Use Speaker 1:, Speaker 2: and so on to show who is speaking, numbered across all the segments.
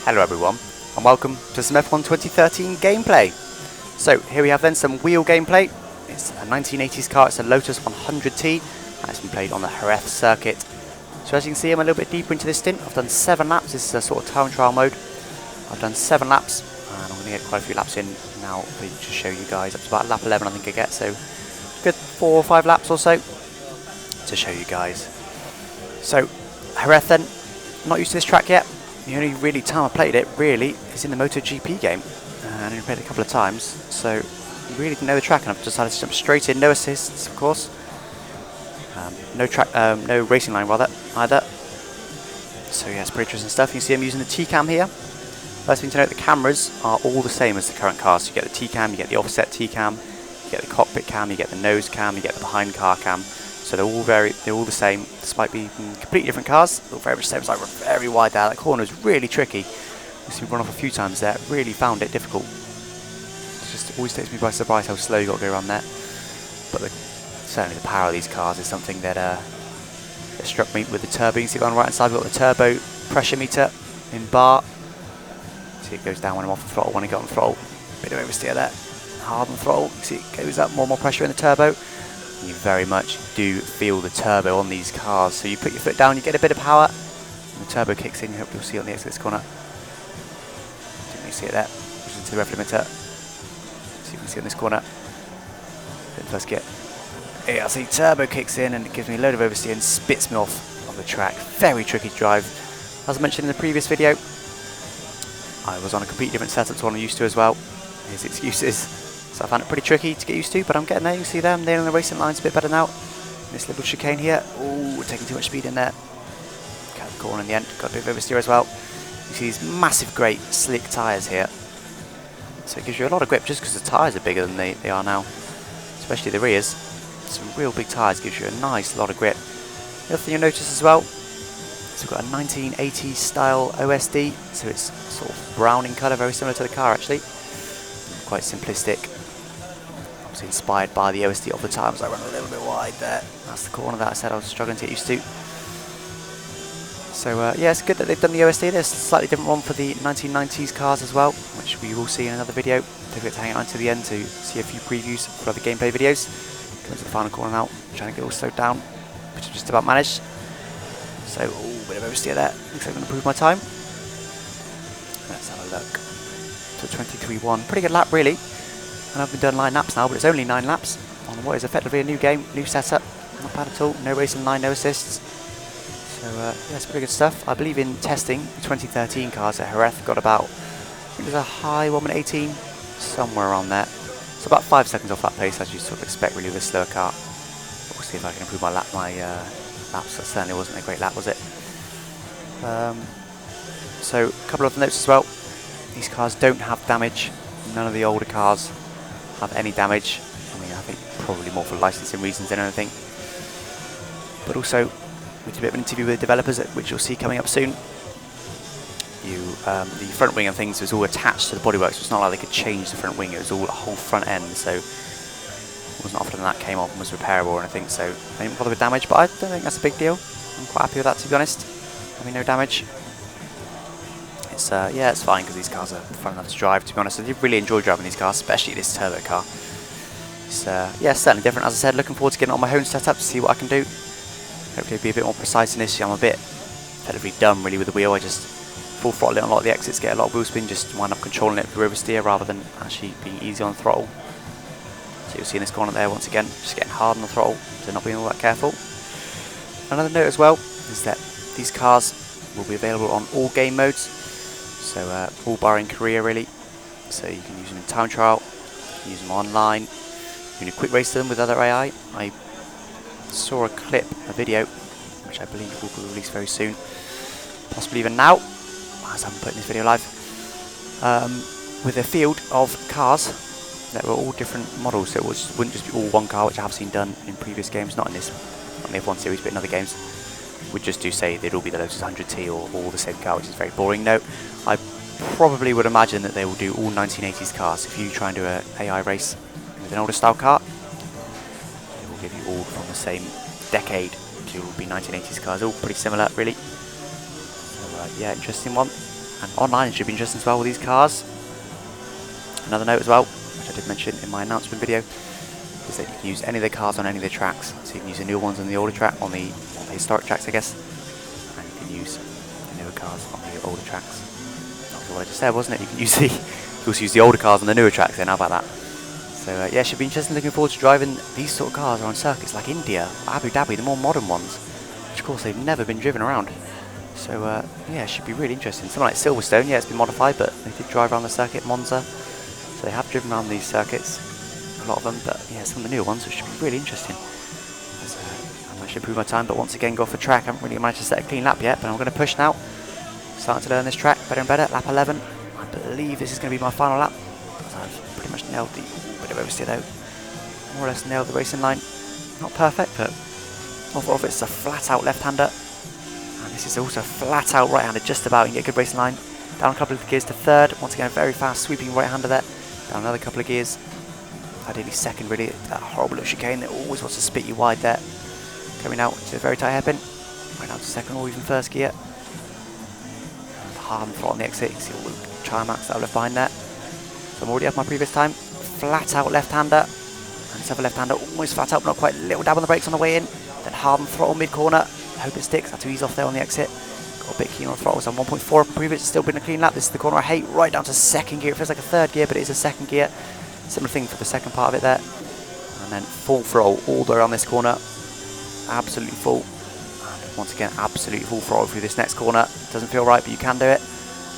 Speaker 1: Hello everyone, and welcome to some F1 2013 gameplay. So here we have then some wheel gameplay. It's a 1980s car, it's a Lotus 100T, and it's been played on the Jerez circuit. So as you can see, I'm a little bit deeper into this stint. I've done 7 laps, this is a sort of time trial mode. I've done 7 laps, and I'm going to get quite a few laps in now to just show you guys. Up to about lap 11 I think I get, so good 4 or 5 laps or so to show you guys. So Jerez then, not used to this track yet. The only really time I played it, really, is in the MotoGP game. And I only played it a couple of times, so you really didn't know the track, and I've decided to jump straight in, no assists, of course. No racing line, rather, either. So yeah, it's pretty interesting stuff. You can see I'm using the T-cam here. First thing to note, the cameras are all the same as the current cars. So you get the T-cam, you get the offset T-cam, you get the cockpit cam, you get the nose cam, you get the behind car cam. So they're all the same, despite being completely different cars. They're all very much the same. It's like very wide there. That corner is really tricky. You see me run off a few times there. Really found it difficult. It just always takes me by surprise how slow you got to go around there. But certainly the power of these cars is something that struck me with the turbo. You can see on the right hand side we've got the turbo pressure meter in bar. See it goes down when I'm off the throttle. When I get on the throttle, bit of oversteer there. Hard on the throttle. You see it goes up, more and more pressure in the turbo. You very much do feel the turbo on these cars. So you put your foot down, you get a bit of power, and the turbo kicks in. I hope you'll see it on the exit of this corner. Didn't really see it there. Push into the rev limiter. So you can see on this corner. First get. Yeah, I see turbo kicks in and it gives me a load of oversteer and spits me off of the track. Very tricky to drive. As I mentioned in the previous video, I was on a completely different setup to what I'm used to as well. Here's excuses. So I found it pretty tricky to get used to, but I'm getting there. You can see there, I'm nailing the racing lines a bit better now. This little chicane here, ooh, we're taking too much speed in there. Cut the corner in the end, got a bit of oversteer as well. You see these massive, great, slick tyres here. So it gives you a lot of grip just because the tyres are bigger than they are now. Especially the rears. Some real big tyres gives you a nice lot of grip. The other thing you'll notice as well, is we've got a 1980s style OSD, so it's sort of brown in colour, very similar to the car actually. Quite simplistic. Obviously inspired by the OSD of the times. I run a little bit wide there. That's the corner that I said I was struggling to get used to. So yeah, it's good that they've done the OSD. There's a slightly different one for the 1990s cars as well, which we will see in another video. Don't forget to hang out until the end to see a few previews for other gameplay videos. Coming to the final corner now, trying to get all slowed down, which I've just about managed. So, ooh, bit of oversteer there. Looks like I'm going to improve my time. Let's have a look. So 23.1, pretty good lap really. And I've been done 9 laps now, but it's only 9 laps on what is effectively a new game, new setup. Not bad at all, no racing line, no assists. So yeah, it's pretty good stuff. I believe in testing, the 2013 cars at Jerez got about, I think there's a high 1:18, somewhere around there. So about 5 seconds off that pace, as you sort of expect really with a slower car. But we'll see if I can improve my laps. That certainly wasn't a great lap, was it? So a couple of notes as well. These cars don't have damage. None of the older cars have any damage. I mean, I think probably more for licensing reasons than anything. But also, we did a bit of an interview with the developers, which you'll see coming up soon. The front wing and things was all attached to the bodywork, so it's not like they could change the front wing. It was all a whole front end, so it wasn't often that came off and was repairable or anything. So I didn't bother with damage, but I don't think that's a big deal. I'm quite happy with that, to be honest. Having no damage. It's yeah, it's fine because these cars are fun enough to drive. To be honest, I did really enjoy driving these cars, especially this turbo car. It's yeah, certainly different. As I said, looking forward to getting on my own setup to see what I can do. Hopefully, be a bit more precise in this. I'm a bit effectively dumb really with the wheel. I just full throttle it on a lot of the exits, get a lot of wheel spin, just wind up controlling it through oversteer rather than actually being easy on the throttle. So you'll see in this corner there once again, just getting hard on the throttle, so not being all that careful. Another note as well is that these cars will be available on all game modes. So all barring career really, so you can use them in time trial, you can use them online, you can do quick race them with other AI. I saw a clip, a video, which I believe will be released very soon, possibly even now, as I'm putting this video live, with a field of cars that were all different models, so it wouldn't just be all one car, which I have seen done in previous games, not in this, not in the F1 series, but in other games. Would just do say they'd all be the Lotus 100T or all the same car, which is very boring. No, I probably would imagine that they will do all 1980s cars. If you try and do an AI race with an older style car, they will give you all from the same decade to be 1980s cars, all pretty similar really. So yeah, interesting one. And online it should be interesting as well with these cars. Another note as well, which I did mention in my announcement video, is that you can use any of the cars on any of the tracks. So you can use the new ones on the older track, on the historic tracks I guess, and you can use the newer cars on the older tracks. That's what I just said, wasn't it? You can use the, you also use the older cars on the newer tracks then, how about that? So yeah, should be interesting, looking forward to driving these sort of cars on circuits like India, Abu Dhabi, the more modern ones, which of course they've never been driven around. So yeah, it should be really interesting. Something like Silverstone, yeah, it's been modified, but they did drive around the circuit, Monza. So they have driven around these circuits, a lot of them, but yeah, some of the newer ones, which should be really interesting. I managed to improve my time, but once again go off the track. I haven't really managed to set a clean lap yet, but I'm going to push now. Starting to learn this track better and better. Lap 11. I believe this is going to be my final lap, because I've pretty much nailed the bit of oversteer though. More or less nailed the racing line. Not perfect, but overall it's a flat out left-hander. And this is also flat out right-hander, just about. You can get a good racing line. Down a couple of gears to third. Once again, very fast sweeping right-hander there. Down another couple of gears. Ideally second, really. That horrible little chicane that always wants to spit you wide there. Coming out to a very tight hairpin. Right down to second or even first gear. And hard and throttle on the exit. You can see all the tire marks that I left behind there. So I'm already up my previous time. Flat out left-hander. And this other left-hander almost flat out, but not quite. Little dab on the brakes on the way in. Then hard and throttle mid-corner. Hope it sticks. Had to ease off there on the exit. Got a bit keen on the throttle. So I'm 1.4 up previous. It's still been a clean lap. This is the corner I hate. Right down to second gear. It feels like a third gear, but it is a second gear. Similar thing for the second part of it there. And then full throttle all the way around this corner. Absolutely full. And once again, absolutely full throttle through this next corner. Doesn't feel right, but you can do it.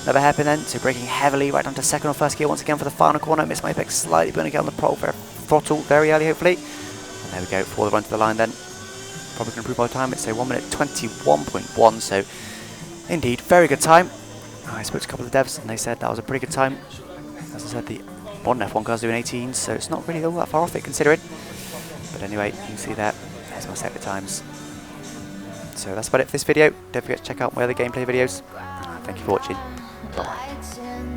Speaker 1: Another hairpin then, so braking heavily right down to second or first gear once again for the final corner. Missed my apex slightly, but going to get on the throttle very early hopefully. And there we go, for the run to the line then. Probably going to improve my time. It's a 1 minute 21.1, so indeed, very good time. I spoke to a couple of devs and they said that was a pretty good time. As I said, the modern F1 car's doing 18, so it's not really all that far off it considering. But anyway, you can see there, there's my sector times. So that's about it for this video. Don't forget to check out my other gameplay videos. Thank you for watching. Bye.